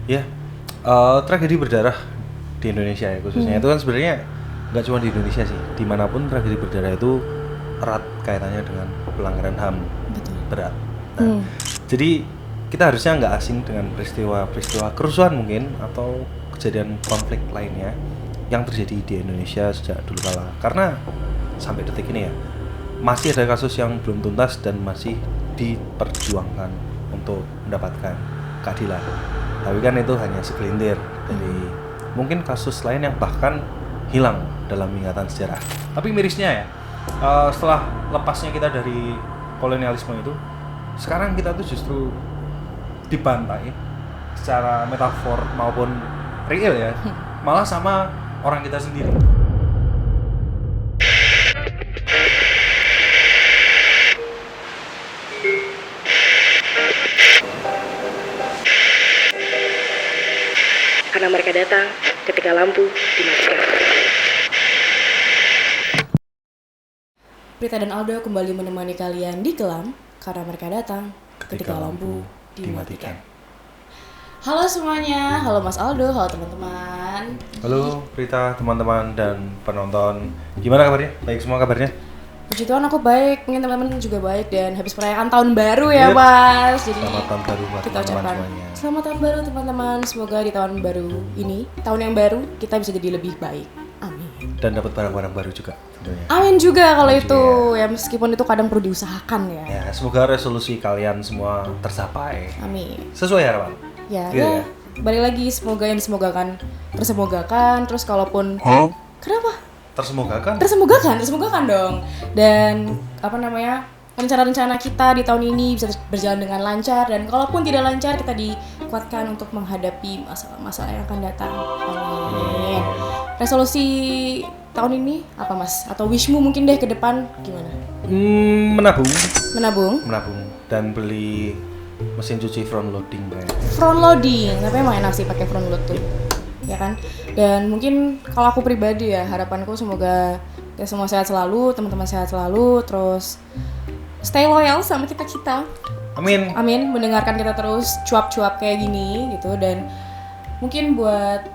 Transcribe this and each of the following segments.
Ya, tragedi berdarah di Indonesia ya khususnya itu kan sebenarnya nggak cuma di Indonesia sih, dimanapun tragedi berdarah itu erat kaitannya dengan pelanggaran HAM berat. Nah, jadi kita harusnya nggak asing dengan peristiwa kerusuhan mungkin atau kejadian konflik lainnya yang terjadi di Indonesia sejak dulu kala. Karena sampai detik ini ya masih ada kasus yang belum tuntas dan masih diperjuangkan untuk mendapatkan keadilan. Tapi kan itu hanya segelintir dari mungkin kasus lain yang bahkan hilang dalam ingatan sejarah. Tapi mirisnya ya, setelah lepasnya kita dari kolonialisme itu, sekarang kita tuh justru dibantai secara metafor maupun real ya, malah sama orang kita sendiri. Karena mereka datang ketika lampu dimatikan. Prita dan Aldo kembali menemani kalian di Kelam karena mereka datang ketika lampu dimatikan. Halo semuanya, halo Mas Aldo, halo teman-teman. Halo Prita, teman-teman dan penonton. Gimana kabarnya? Baik semua kabarnya? Puji Tuhan aku baik, mungkin teman-teman juga baik dan habis perayaan tahun baru ya Mas. Jadi selamat tahun baru buat kita teman-teman ucapkan semuanya. selamat tahun baru teman-teman. Semoga di tahun baru ini, tahun yang baru kita bisa jadi lebih baik. Amin. Dan dapat barang-barang baru juga tentunya. Amin juga kalau Amin itu juga. ya meskipun itu kadang perlu diusahakan ya. Ya, semoga resolusi kalian semua tercapai Amin. sesuai harapan. Ya, Gitu ya. balik lagi semoga yang disemogakan tersemogakan. Terus kalaupun kenapa? Tersemogakan dong. Dan rencana-rencana kita di tahun ini bisa berjalan dengan lancar dan kalaupun tidak lancar kita dikuatkan untuk menghadapi masalah-masalah yang akan datang. Amin. Resolusi tahun ini apa Mas? Atau wishmu mungkin deh ke depan gimana? Menabung dan beli mesin cuci front loading kayak. Front loading, tapi emang enak sih pakai front load tuh, ya kan? Dan mungkin kalau aku pribadi ya harapanku semoga ya semua sehat selalu, teman-teman sehat selalu, terus stay loyal sama kita. Amin. Mendengarkan kita terus cuap-cuap kayak gini gitu dan mungkin buat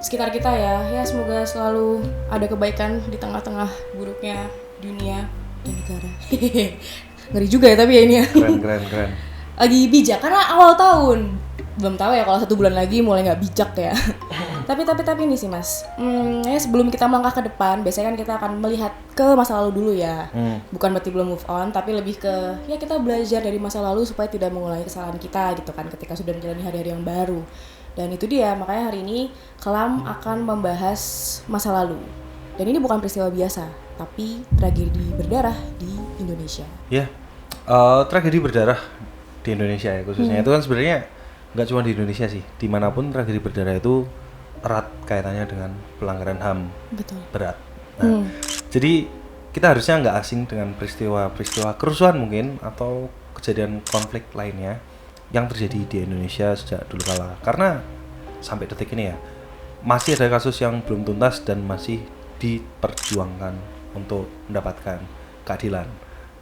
sekitar kita ya semoga selalu ada kebaikan di tengah-tengah buruknya dunia dan negara. Ngeri juga ya tapi ya ini ya. Keren. Lagi bijak karena awal tahun belum tahu ya kalau 1 bulan lagi mulai nggak bijak ya. tapi ini sih Mas, ya sebelum kita melangkah ke depan biasanya kan kita akan melihat ke masa lalu dulu ya. Bukan berarti belum move on tapi lebih ke ya kita belajar dari masa lalu supaya tidak mengulangi kesalahan kita gitu kan ketika sudah menjalani hari-hari yang baru. Dan itu dia makanya hari ini Kelam akan membahas masa lalu. Dan ini bukan peristiwa biasa tapi tragedi berdarah di Indonesia. Ya, tragedi berdarah di Indonesia ya khususnya itu kan sebenarnya nggak cuma di Indonesia sih, dimanapun tragedi berdarah itu erat kaitannya dengan pelanggaran HAM berat. Nah, jadi kita harusnya nggak asing dengan peristiwa kerusuhan mungkin atau kejadian konflik lainnya yang terjadi di Indonesia sejak dulu kala. Karena sampai detik ini ya masih ada kasus yang belum tuntas dan masih diperjuangkan untuk mendapatkan keadilan.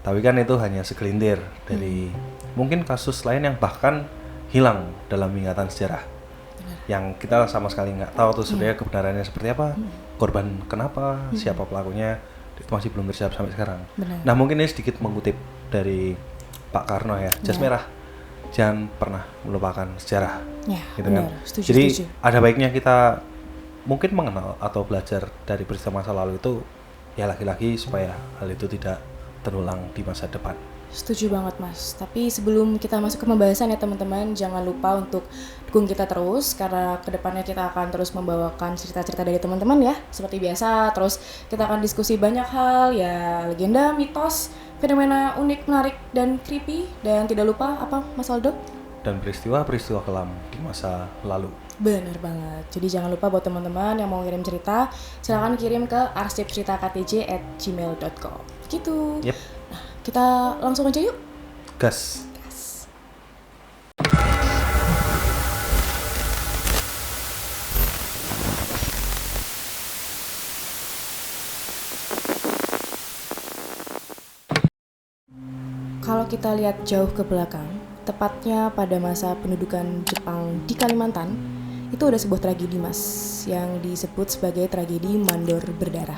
Tapi kan itu hanya segelintir dari mungkin kasus lain yang bahkan hilang dalam ingatan sejarah. Yang kita sama sekali nggak tahu tuh sebenarnya kebenarannya seperti apa, korban kenapa, siapa pelakunya, itu masih belum terjawab sampai sekarang. Nah mungkin ini sedikit mengutip dari Pak Karno ya, jas merah, jangan pernah melupakan sejarah. Ya, gitu benar, kan. setuju. Jadi ada baiknya kita mungkin mengenal atau belajar dari peristiwa masa lalu itu ya lagi-lagi supaya hal itu tidak terulang di masa depan. Setuju banget Mas, tapi sebelum kita masuk ke pembahasan ya teman-teman, jangan lupa untuk dukung kita terus karena kedepannya kita akan terus membawakan cerita-cerita dari teman-teman ya seperti biasa. Terus kita akan diskusi banyak hal ya, legenda, mitos, fenomena unik, menarik, dan creepy. Dan tidak lupa apa Mas Aldo? Dan peristiwa-peristiwa kelam di masa lalu. Bener banget, jadi jangan lupa buat teman-teman yang mau kirim cerita silakan kirim ke arsipceritaktj@gmail.com gitu. Yep. Nah, kita langsung aja yuk. Gas. Kalau kita lihat jauh ke belakang, tepatnya pada masa pendudukan Jepang di Kalimantan, itu ada sebuah tragedi mas, yang disebut sebagai tragedi Mandor Berdarah.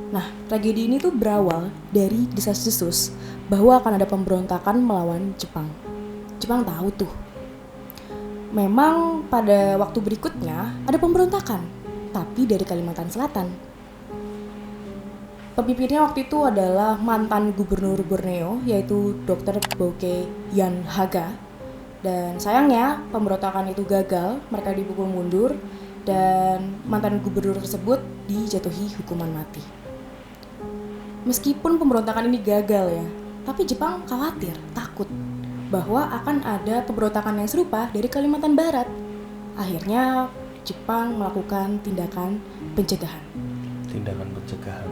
Nah, tragedi ini tuh berawal dari desas-desus bahwa akan ada pemberontakan melawan Jepang. Jepang tahu tuh. Memang pada waktu berikutnya ada pemberontakan, tapi dari Kalimantan Selatan. Pemimpinnya waktu itu adalah mantan gubernur Borneo, yaitu Dr. Bouke Yan Haga. Dan sayangnya pemberontakan itu gagal, mereka dipukul mundur, dan mantan gubernur tersebut dijatuhi hukuman mati. Meskipun pemberontakan ini gagal ya, tapi Jepang khawatir, takut bahwa akan ada pemberontakan yang serupa dari Kalimantan Barat. Akhirnya Jepang melakukan tindakan pencegahan. Tindakan pencegahan.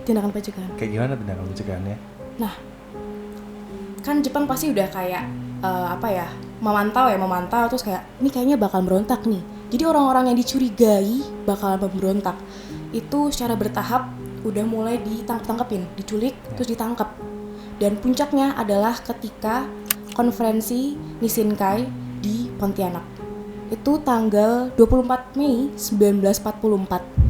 Tindakan pencegahan. Kayak gimana tindakan pencegahannya? Nah, kan Jepang pasti udah kayak memantau terus kayak ini kayaknya bakal berontak nih. Jadi orang-orang yang dicurigai bakal memberontak itu secara bertahap udah mulai ditangkepin, diculik terus ditangkap. Dan puncaknya adalah ketika konferensi Nishinkai di Pontianak. Itu tanggal 24 Mei 1944.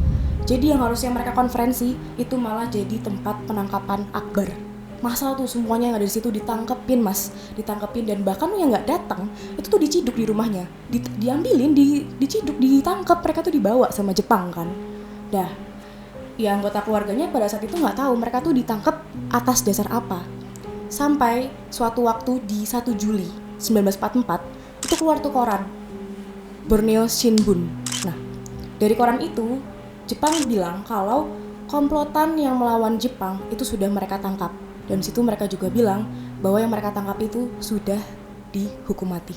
Jadi yang harusnya mereka konferensi itu malah jadi tempat penangkapan akbar. Masa tuh semuanya yang ada di situ ditangkepin mas, ditangkepin, dan bahkan yang nggak datang itu tuh diciduk di rumahnya, diambilin, diciduk, ditangkap, mereka tuh dibawa sama Jepang kan. Dah, ya anggota keluarganya pada saat itu nggak tahu mereka tuh ditangkap atas dasar apa. Sampai suatu waktu di 1 Juli 1944 itu keluar tuh koran Borneo Shinbun. Nah, dari koran itu Jepang bilang kalau komplotan yang melawan Jepang itu sudah mereka tangkap. Dan situ mereka juga bilang bahwa yang mereka tangkap itu sudah dihukum mati.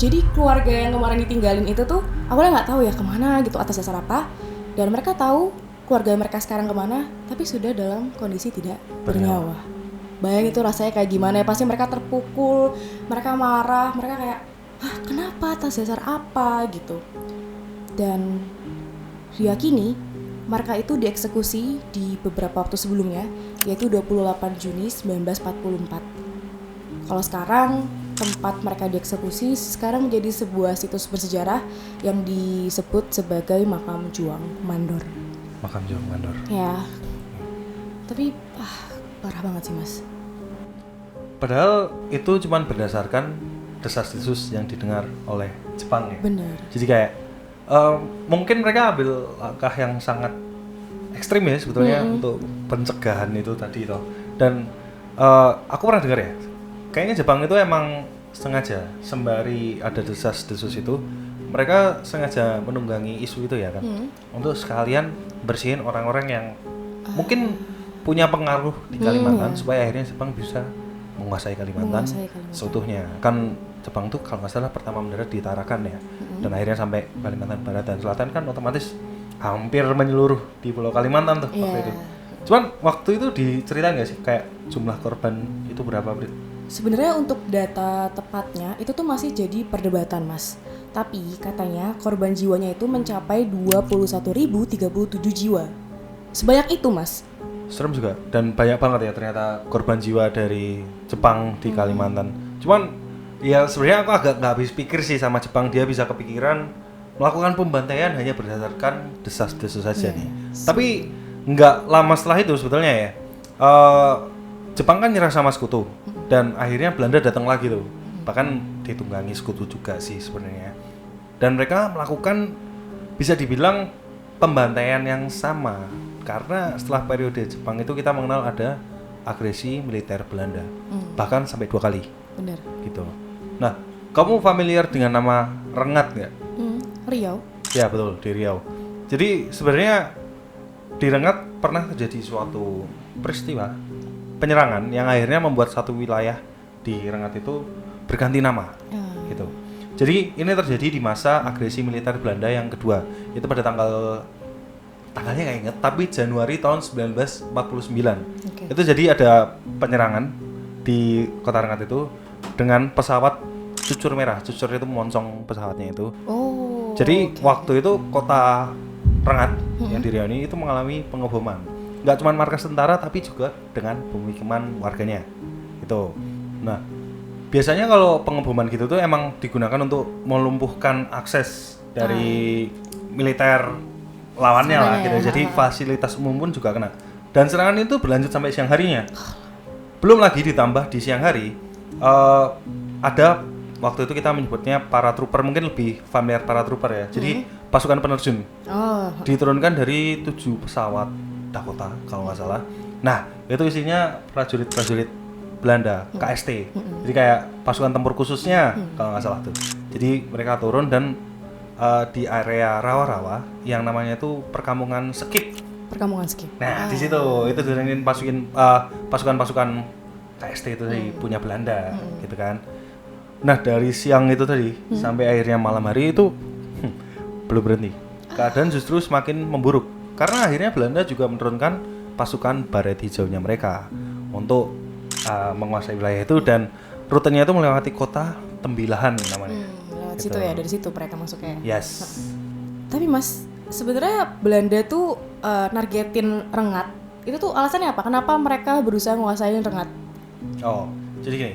Jadi keluarga yang kemarin ditinggalin itu tuh awalnya nggak tahu ya kemana gitu, atas dasar apa. Dan mereka tahu keluarga mereka sekarang kemana, tapi sudah dalam kondisi tidak bernyawa. Bayangin itu rasanya kayak gimana ya, pasti mereka terpukul, mereka marah, mereka kayak, kenapa, atas dasar apa gitu. Dan diyakini mereka itu dieksekusi di beberapa waktu sebelumnya, yaitu 28 Juni 1944. Kalau sekarang tempat mereka dieksekusi sekarang menjadi sebuah situs bersejarah yang disebut sebagai Makam Juang Mandor. Makam Juang Mandor. Ya, tapi parah banget sih mas. Padahal itu cuma berdasarkan desas-desus yang didengar oleh Jepang ya. Benar. Jadi kayak mungkin mereka ambil langkah yang sangat ekstrim ya sebetulnya untuk pencegahan itu tadi toh. Dan aku pernah dengar ya, kayaknya Jepang itu emang sengaja sembari ada desas-desus itu, mereka sengaja menunggangi isu itu ya kan, untuk sekalian bersihin orang-orang yang mungkin punya pengaruh di Kalimantan supaya akhirnya Jepang bisa menguasai Kalimantan seutuhnya. Kan Jepang tuh kalau nggak salah pertama mendarat di Tarakan ya, dan akhirnya sampai Kalimantan Barat dan Selatan kan otomatis hampir menyeluruh di Pulau Kalimantan tuh waktu itu. Cuman waktu itu diceritain nggak sih kayak jumlah korban itu berapa, Brit? Sebenarnya untuk data tepatnya itu tuh masih jadi perdebatan mas. Tapi katanya korban jiwanya itu mencapai 21.037 jiwa. Sebanyak itu mas. Serem juga, dan banyak banget ya ternyata korban jiwa dari Jepang di Kalimantan. Cuman ya sebenarnya aku agak nggak habis pikir sih sama Jepang, dia bisa kepikiran melakukan pembantaian hanya berdasarkan desas-desus saja nih. Tapi nggak lama setelah itu sebetulnya ya, Jepang kan nyerah sama sekutu dan akhirnya Belanda datang lagi tuh, bahkan ditunggangi sekutu juga sih sebenarnya. Dan mereka melakukan bisa dibilang pembantaian yang sama, karena setelah periode Jepang itu kita mengenal ada agresi militer Belanda, bahkan sampai 2 kali. Benar. Gitu. Nah, kamu familiar dengan nama Rengat nggak? Riau. Ya betul, di Riau. Jadi sebenarnya di Rengat pernah terjadi suatu peristiwa penyerangan yang akhirnya membuat satu wilayah di Rengat itu berganti nama, gitu. Jadi ini terjadi di masa agresi militer Belanda yang kedua. Itu pada tanggalnya nggak inget, tapi Januari tahun 1949. Itu jadi ada penyerangan di kota Rengat itu dengan pesawat Cucur merah. Cucur itu moncong pesawatnya itu. Jadi waktu itu kota Rengat yang di Riau ini itu mengalami pengeboman. Nggak cuma markas tentara tapi juga dengan pemukiman warganya. Gitu. Nah, biasanya kalau pengeboman gitu tuh emang digunakan untuk melumpuhkan akses dari militer lawannya lah gitu. Jadi fasilitas umum pun juga kena. Dan serangan itu berlanjut sampai siang harinya. Belum lagi ditambah di siang hari ada waktu itu kita menyebutnya paratrooper, mungkin lebih familiar paratrooper ya. Jadi pasukan penerjun. Diturunkan dari 7 pesawat Dakota kalau nggak salah. Nah, itu isinya prajurit-prajurit Belanda, KST. Jadi kayak pasukan tempur khususnya kalau nggak salah tuh. Jadi mereka turun dan di area rawa-rawa yang namanya itu perkampungan Skip. Perkampungan Skip. Nah, di situ itu diturunkan pasukan-pasukan KST itu tadi punya Belanda, gitu kan. Nah, dari siang itu tadi sampai akhirnya malam hari itu belum berhenti. Keadaan justru semakin memburuk karena akhirnya Belanda juga menurunkan pasukan baret hijaunya mereka untuk menguasai wilayah itu, dan rutenya itu melewati kota Tembilahan namanya. Lewat situ ya, dari situ mereka masuknya. Yes. Tapi Mas, sebenarnya Belanda tuh nargetin Rengat. Itu tuh alasannya apa? Kenapa mereka berusaha menguasai Rengat? Oh, jadi gini.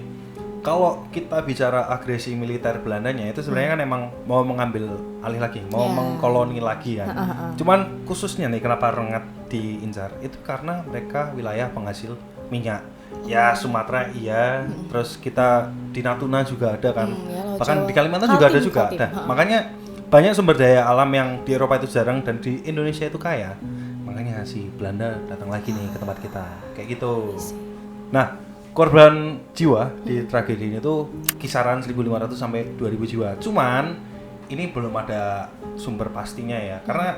Kalau kita bicara agresi militer Belandanya itu sebenarnya kan emang mau mengambil alih lagi, mau mengkoloni lagi kan. Cuman khususnya nih kenapa Rengat diincar itu karena mereka wilayah penghasil minyak. Ya Sumatera iya, terus kita di Natuna juga ada kan. Bahkan di Kalimantan juga ada juga. Makanya banyak sumber daya alam yang di Eropa itu jarang dan di Indonesia itu kaya. Makanya si Belanda datang lagi nih ke tempat kita. Kayak gitu. Nah, korban jiwa di tragedi ini tuh kisaran 1.500 sampai 2.000 jiwa. Cuman ini belum ada sumber pastinya ya. Karena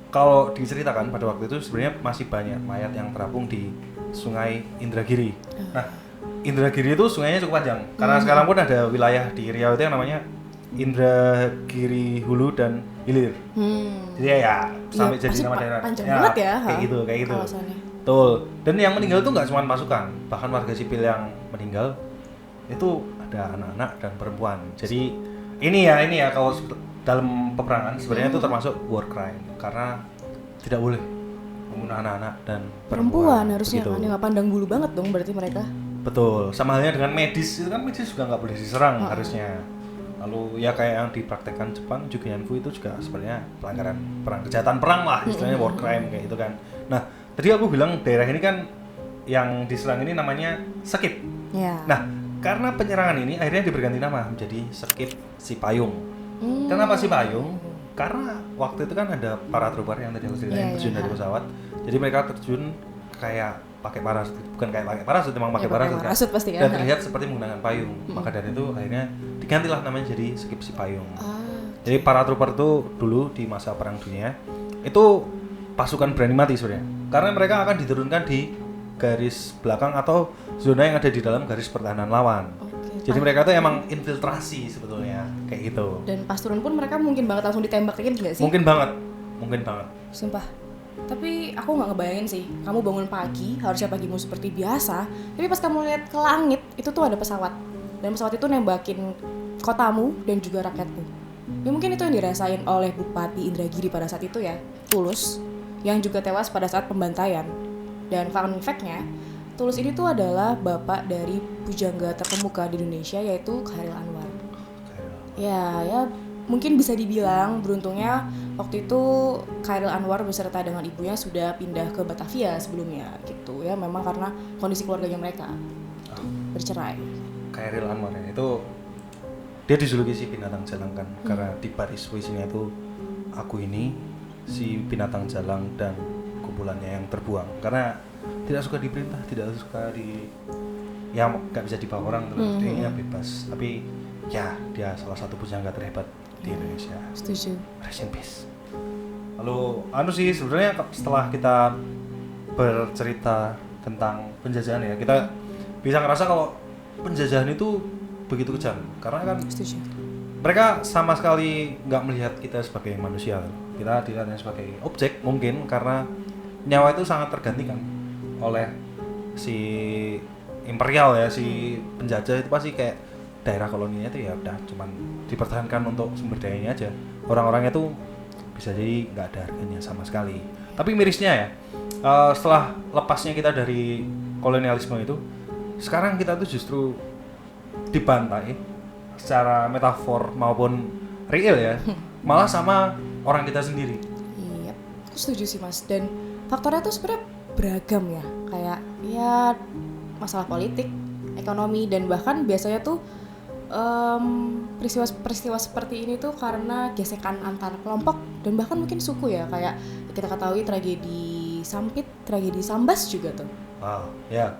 kalau diceritakan pada waktu itu sebenarnya masih banyak mayat yang terapung di Sungai Indragiri. Nah, Indragiri itu sungainya cukup panjang. Karena sekarang pun ada wilayah di Riau itu yang namanya Indragiri Hulu dan Hilir. Jadi ya sampai jadi nama daerah. Panjang banget ya. Kayak gitu. Alasannya. Betul. Dan yang meninggal itu nggak cuma pasukan, bahkan warga sipil yang meninggal itu ada anak-anak dan perempuan. Jadi ini ya kalau dalam peperangan sebenarnya itu termasuk war crime karena tidak boleh membunuh anak-anak dan perempuan harusnya kan, nggak pandang bulu banget dong berarti mereka. Betul. Sama halnya dengan medis, itu kan medis juga nggak boleh diserang harusnya. Lalu ya kayak yang dipraktekkan Jepang, Jugenyanfu itu juga sebenarnya pelanggaran perang, kejahatan perang lah istilahnya, war crime kayak gitu kan. Nah, tadi aku bilang daerah ini kan yang diserang ini namanya Skip. Nah, karena penyerangan ini akhirnya diberganti nama menjadi Skip Cipayung. Kenapa Cipayung? Karena waktu itu kan ada paratrooper yang tadi aku ceritain terjun dari pesawat. Jadi mereka terjun kayak pakai parasut, bukan kayak pakai parasut, memang pakai parasut kan. Pasti kan. Dan terlihat seperti menggunakan payung. Maka dari itu akhirnya digantilah namanya jadi Skip Cipayung. Jadi paratrooper itu dulu di masa Perang Dunia itu pasukan berani mati sebenarnya. Karena mereka akan diturunkan di garis belakang atau zona yang ada di dalam garis pertahanan lawan. Jadi mereka tuh emang infiltrasi sebetulnya kayak gitu. Dan pas turun pun mereka mungkin banget langsung ditembak-tekin nggak sih? Mungkin banget. Sumpah. Tapi aku nggak ngebayangin sih, kamu bangun pagi, harusnya pagimu seperti biasa, tapi pas kamu lihat ke langit, itu tuh ada pesawat. Dan pesawat itu nembakin kotamu dan juga rakyatmu. Ya mungkin itu yang dirasain oleh Bupati Indragiri pada saat itu ya, Tulus, yang juga tewas pada saat pembantaian. Dan fun fact-nya, Tulus ini tuh adalah bapak dari pujangga terkemuka di Indonesia, yaitu Chairil Anwar. Ya mungkin bisa dibilang beruntungnya waktu itu Chairil Anwar beserta dengan ibunya sudah pindah ke Batavia sebelumnya gitu ya, memang karena kondisi keluarganya mereka bercerai. Chairil Anwar ya, itu dia dijuluki si binatang jalang kan, karena di baris puisinya itu aku ini si binatang jalang dan kumpulannya yang terbuang, karena tidak suka diperintah, tidak suka ya nggak bisa dibawa orang terus dia bebas, tapi ya dia salah satu pujangga terhebat di Indonesia. Setuju. Rest in peace. Lalu sih sebenarnya setelah kita bercerita tentang penjajahan ya, kita bisa ngerasa kalau penjajahan itu begitu kejam karena kan mereka sama sekali nggak melihat kita sebagai manusia, kita dilihatnya sebagai objek mungkin karena nyawa itu sangat tergantikan oleh si imperial ya, si penjajah itu pasti kayak daerah koloninya itu ya udah cuman dipertahankan untuk sumber dayanya aja, orang-orangnya tuh bisa jadi nggak ada harganya sama sekali. Tapi mirisnya ya, setelah lepasnya kita dari kolonialisme itu, sekarang kita tuh justru dibantai secara metafor maupun real ya, malah sama orang kita sendiri. Iya, aku setuju sih Mas. Dan faktornya tuh sebenarnya beragam ya, kayak ya masalah politik, ekonomi, dan bahkan biasanya tuh peristiwa seperti ini tuh karena gesekan antar kelompok dan bahkan mungkin suku ya, kayak kita ketahui tragedi Sampit, tragedi Sambas juga tuh. Wow, ya.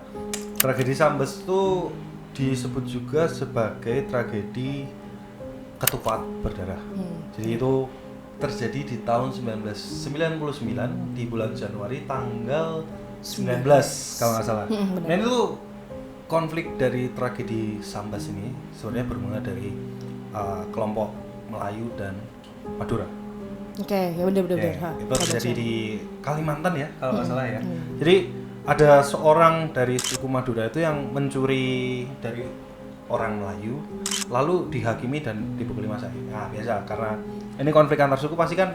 Tragedi Sambas tuh disebut juga sebagai tragedi ketupat berdarah. Jadi itu terjadi di tahun 1999 di bulan Januari tanggal 19 kalau nggak salah. Nah itu konflik dari tragedi Sambas ini sebenarnya bermula dari kelompok Melayu dan Madura. Oke, ya benar. Itu terjadi di Kalimantan ya kalau nggak salah ya. Jadi ada seorang dari suku Madura itu yang mencuri dari orang Melayu, lalu dihakimi dan dipukuli masa. Nah biasa, karena ini konflik antar suku pasti kan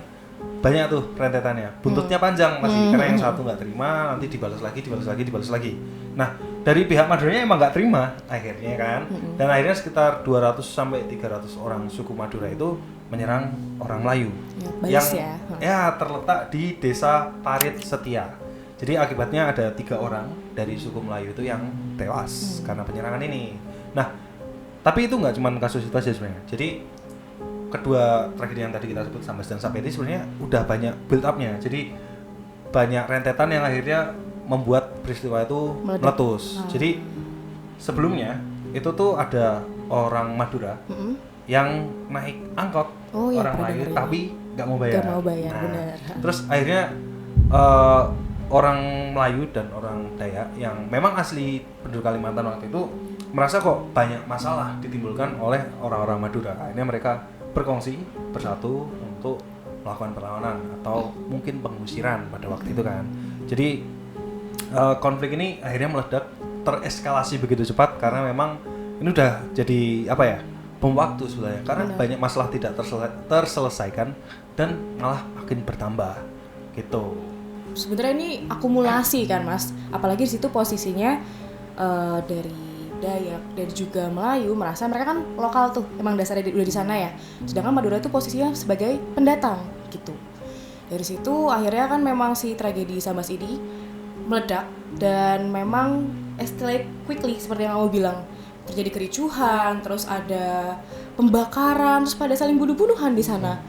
banyak tuh rentetannya, buntutnya panjang masih, karena yang satu nggak terima, nanti dibalas lagi. Nah dari pihak Maduranya emang nggak terima akhirnya kan, dan akhirnya sekitar 200 sampai 300 orang suku Madura itu menyerang orang Melayu yang terletak di desa Parit Setia. Jadi akibatnya ada 3 orang dari suku Melayu itu yang tewas karena penyerangan ini. Nah, tapi itu nggak cuma kasus itu aja sebenarnya. Jadi kedua tragedi yang tadi kita sebut Sambas dan Sampit sebenarnya udah banyak build up-nya. Jadi banyak rentetan yang akhirnya membuat peristiwa itu meletus. Jadi sebelumnya itu tuh ada orang Madura yang naik angkot orang Melayu tapi nggak mau bayar. Benar. Terus akhirnya orang Melayu dan orang Dayak yang memang asli penduduk Kalimantan waktu itu merasa kok banyak masalah ditimbulkan oleh orang-orang Madura. Akhirnya mereka berkongsi bersatu untuk melakukan perlawanan atau mungkin pengusiran pada waktu itu kan. Jadi konflik ini akhirnya meledak, tereskalasi begitu cepat karena memang ini udah jadi apa ya, bom waktu sebenarnya, karena banyak masalah tidak terselesaikan dan malah makin bertambah gitu. Sebenarnya ini akumulasi kan Mas, apalagi di situ posisinya dari Dayak dan juga Melayu merasa mereka kan lokal tuh, emang dasarnya udah di sana ya. Sedangkan Madura itu posisinya sebagai pendatang gitu. Dari situ akhirnya kan memang si tragedi Sambas ini meledak dan memang escalate quickly seperti yang kamu bilang. Terjadi kericuhan, terus ada pembakaran, terus pada saling bunuh-bunuhan di sana.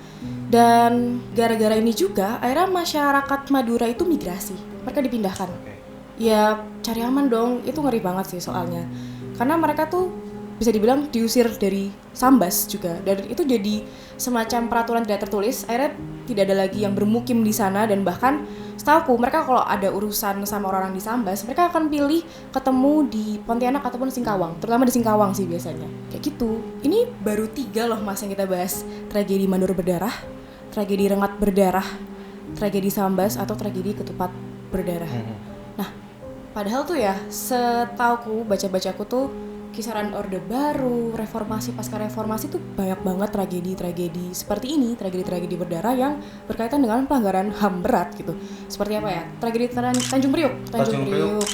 Dan gara-gara ini juga akhirnya masyarakat Madura itu migrasi, mereka dipindahkan. Ya cari aman dong, itu ngeri banget sih soalnya. Karena mereka tuh bisa dibilang diusir dari Sambas juga, dan itu jadi semacam peraturan tidak tertulis. Akhirnya tidak ada lagi yang bermukim di sana, dan bahkan setahuku mereka kalau ada urusan sama orang di Sambas, mereka akan pilih ketemu di Pontianak ataupun Singkawang, terutama di Singkawang sih biasanya. Kayak gitu. Ini baru 3 loh Mas yang kita bahas, tragedi Mandor berdarah, tragedi Rengat berdarah, tragedi Sambas atau tragedi Ketupat berdarah. Nah, padahal tuh ya, setauku baca-bacaku tuh kisaran Orde Baru, reformasi, pasca reformasi tuh banyak banget tragedi-tragedi seperti ini, tragedi-tragedi berdarah yang berkaitan dengan pelanggaran HAM berat gitu. Seperti apa ya? Tragedi Tanjung Priuk,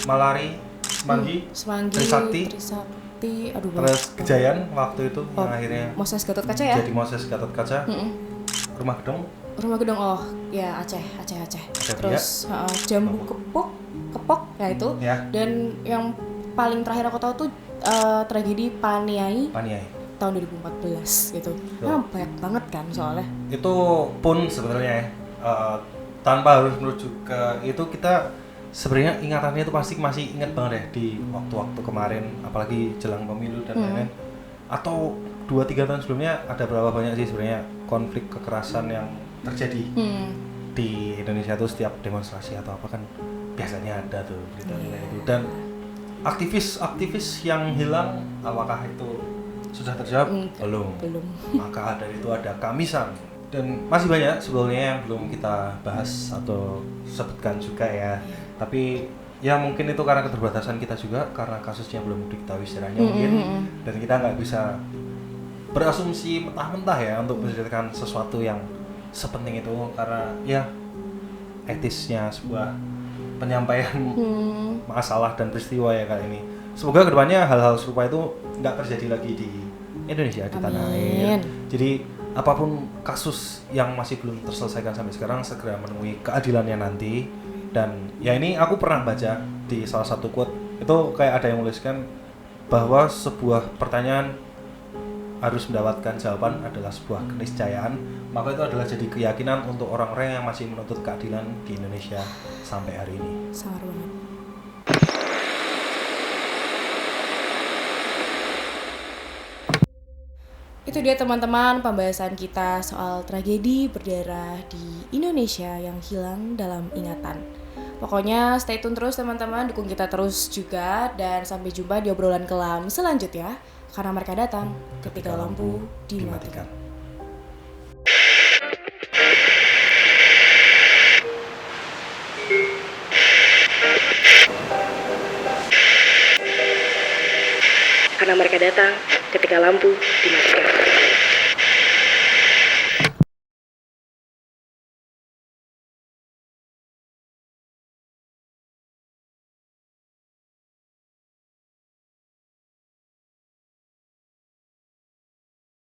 Malari, Semanggi, Trisakti, terus Kejayaan waktu itu yang akhirnya Moses Gatot Kaca ya? Jadi Moses Gatot Kaca. Rumah Gedong, oh ya Aceh. Terus Jambu Kepok ya itu. Ya. Dan yang paling terakhir aku tahu tuh tragedi Paniai tahun 2014 gitu. Nah, banyak banget kan soalnya. Itu pun sebenarnya tanpa harus merujuk ke itu, kita sebenarnya ingatannya itu pasti masih ingat banget ya di waktu-waktu kemarin, apalagi jelang pemilu dan lain-lain. Atau 2-3 tahun sebelumnya ada berapa banyak sih sebenarnya konflik kekerasan yang terjadi di Indonesia tuh. Setiap demonstrasi atau apa kan biasanya ada tuh berita-berita itu. Dan aktivis yang hilang, apakah itu sudah terjawab? Belum. Maka dari itu ada Kamisan, dan masih banyak sebetulnya yang belum kita bahas atau sebutkan juga ya. Tapi ya mungkin itu karena keterbatasan kita juga, karena kasusnya belum diketahui sejarahnya mungkin, dan kita nggak bisa berasumsi mentah-mentah ya untuk menceritakan sesuatu yang sepenting itu, karena ya etisnya sebuah penyampaian masalah dan peristiwa ya kali ini. semoga kedepannya hal-hal serupa itu nggak terjadi lagi di Indonesia, di tanah air. Jadi apapun kasus yang masih belum terselesaikan sampai sekarang segera menemui keadilannya nanti. Dan ya ini aku pernah baca di salah satu quote itu kayak ada yang menuliskan bahwa sebuah pertanyaan harus mendapatkan jawaban adalah sebuah keniscayaan, maka itu adalah jadi keyakinan untuk orang-orang yang masih menuntut keadilan di Indonesia sampai hari ini. Sangat banget. Itu dia teman-teman pembahasan kita soal tragedi berdarah di Indonesia yang hilang dalam ingatan. Pokoknya stay tune terus teman-teman, dukung kita terus juga, dan sampai jumpa di obrolan kelam selanjutnya karena mereka datang ketika lampu dimatikan. Karena mereka datang ketika lampu dimatikan.